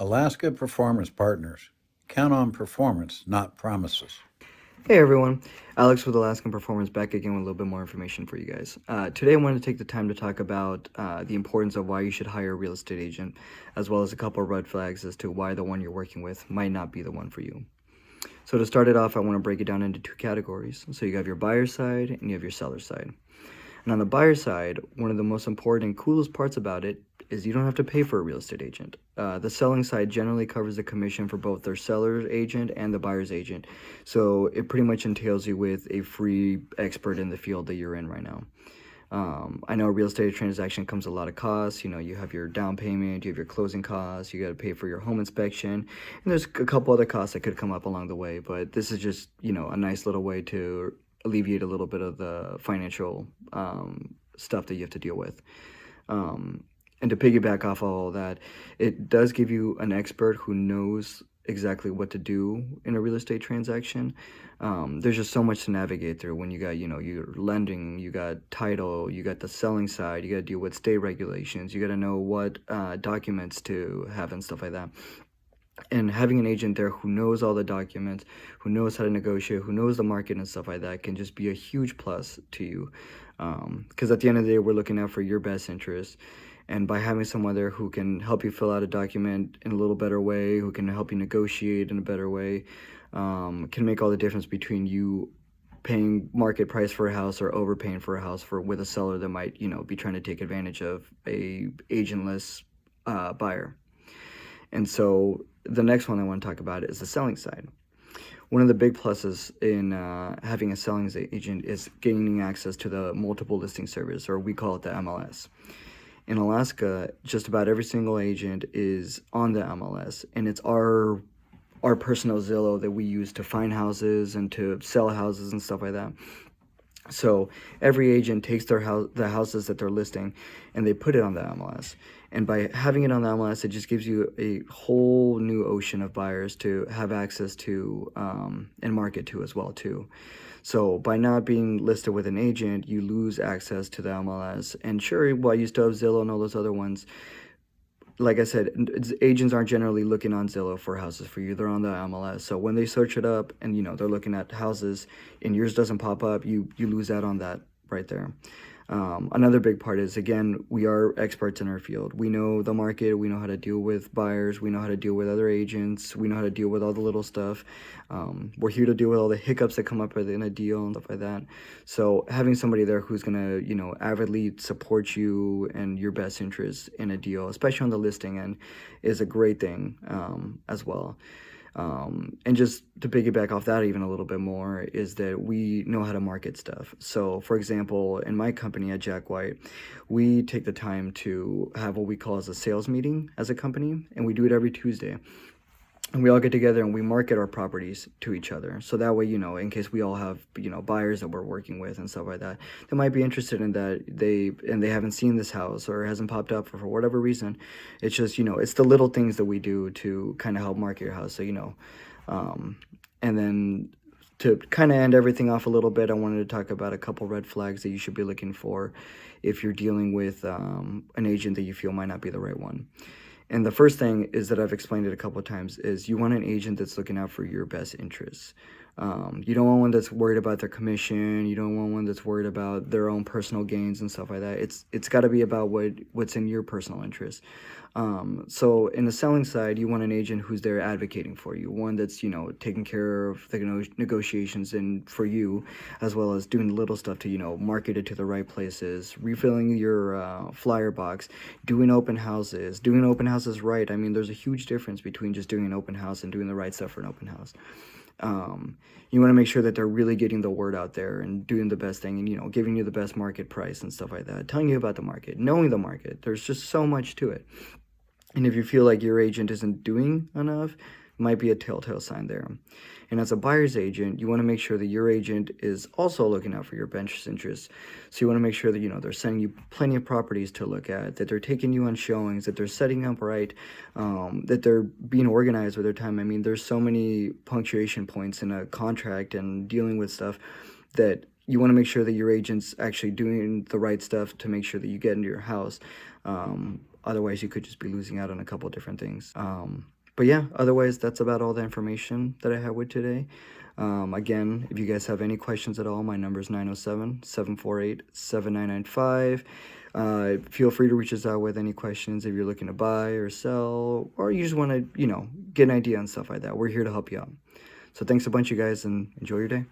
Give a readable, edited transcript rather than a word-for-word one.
Alaska Performance Partners. Count on performance, not promises. Hey everyone, Alex with Alaskan Performance back again with a little bit more information for you guys. Today I wanted to take the time to talk about the importance of why you should hire a real estate agent, as well as a couple of red flags as to why the one you're working with might not be the one for you. So to start it off, I want to break it down into two categories. So you have your buyer side and you have your seller side. And on the buyer side, one of the most important and coolest parts about it is you don't have to pay for a real estate agent. The selling side generally covers the commission for both their seller's agent and the buyer's agent. So it pretty much entails you with a free expert in the field that you're in right now. I know a real estate transaction comes with a lot of costs. You know, you have your down payment, you have your closing costs, you got to pay for your home inspection, and there's a couple other costs that could come up along the way. But this is just, a nice little way to alleviate a little bit of the financial stuff that you have to deal with. And to piggyback off all of that, it does give you an expert who knows exactly what to do in a real estate transaction. There's just so much to navigate through when you got, your lending, you got title, you got the selling side, you got to deal with state regulations, you got to know what documents to have and stuff like that. And having an agent there who knows all the documents, who knows how to negotiate, who knows the market and stuff like that can just be a huge plus to you. Because at the end of the day, we're looking out for your best interest. And by having someone there who can help you fill out a document in a little better way, who can help you negotiate in a better way, can make all the difference between you paying market price for a house or overpaying for a house with a seller that might, be trying to take advantage of a agentless buyer. And so the next one I want to talk about is the selling side. One of the big pluses in having a selling agent is gaining access to the multiple listing service, or we call it the MLS. In Alaska, just about every single agent is on the MLS, and it's our personal Zillow that we use to find houses and to sell houses and stuff like that. So every agent takes the houses that they're listing and they put it on the MLS. And by having it on the MLS, it just gives you a whole new ocean of buyers to have access to and market to as well too. So by not being listed with an agent, you lose access to the MLS. And sure, while you still have Zillow and all those other ones, like I said, agents aren't generally looking on Zillow for houses for you. They're on the MLS. So when they search it up and, they're looking at houses and yours doesn't pop up, you lose out on that right there. Another big part is, again, we are experts in our field. We know the market. We know how to deal with buyers. We know how to deal with other agents. We know how to deal with all the little stuff. We're here to deal with all the hiccups that come up in a deal and stuff like that. So having somebody there who's going to, avidly support you and your best interests in a deal, especially on the listing end, is a great thing as well. And just to piggyback off that even a little bit more is that we know how to market stuff. So, for example, in my company at Jack White, we take the time to have what we call as a sales meeting as a company, and we do it every Tuesday. And we all get together and we market our properties to each other. So that way, in case we all have, buyers that we're working with and stuff like that, they might be interested in that they haven't seen this house or it hasn't popped up for whatever reason. It's just, it's the little things that we do to kind of help market your house. So, and then to kind of end everything off a little bit, I wanted to talk about a couple red flags that you should be looking for if you're dealing with an agent that you feel might not be the right one. And the first thing is that I've explained it a couple of times is you want an agent that's looking out for your best interests. You don't want one that's worried about their commission. You don't want one that's worried about their own personal gains and stuff like that. It's got to be about what's in your personal interest. So in the selling side, you want an agent who's there advocating for you, one that's, taking care of the negotiations and for you, as well as doing little stuff to, market it to the right places, refilling your flyer box, doing open houses right. I mean, there's a huge difference between just doing an open house and doing the right stuff for an open house. You want to make sure that they're really getting the word out there and doing the best thing and, giving you the best market price and stuff like that, telling you about the market, knowing the market. There's just so much to it. And if you feel like your agent isn't doing enough, it might be a telltale sign there. And as a buyer's agent, you want to make sure that your agent is also looking out for your best interests. So you want to make sure that, they're sending you plenty of properties to look at, that they're taking you on showings, that they're setting up right, that they're being organized with their time. I mean, there's so many punctuation points in a contract and dealing with stuff that you want to make sure that your agent's actually doing the right stuff to make sure that you get into your house. Otherwise, you could just be losing out on a couple different things. But yeah, otherwise, that's about all the information that I had with today. Again, if you guys have any questions at all, my number is 907-748-7995. Feel free to reach us out with any questions if you're looking to buy or sell, or you just want to, get an idea on stuff like that. We're here to help you out. So thanks a bunch, you guys, and enjoy your day.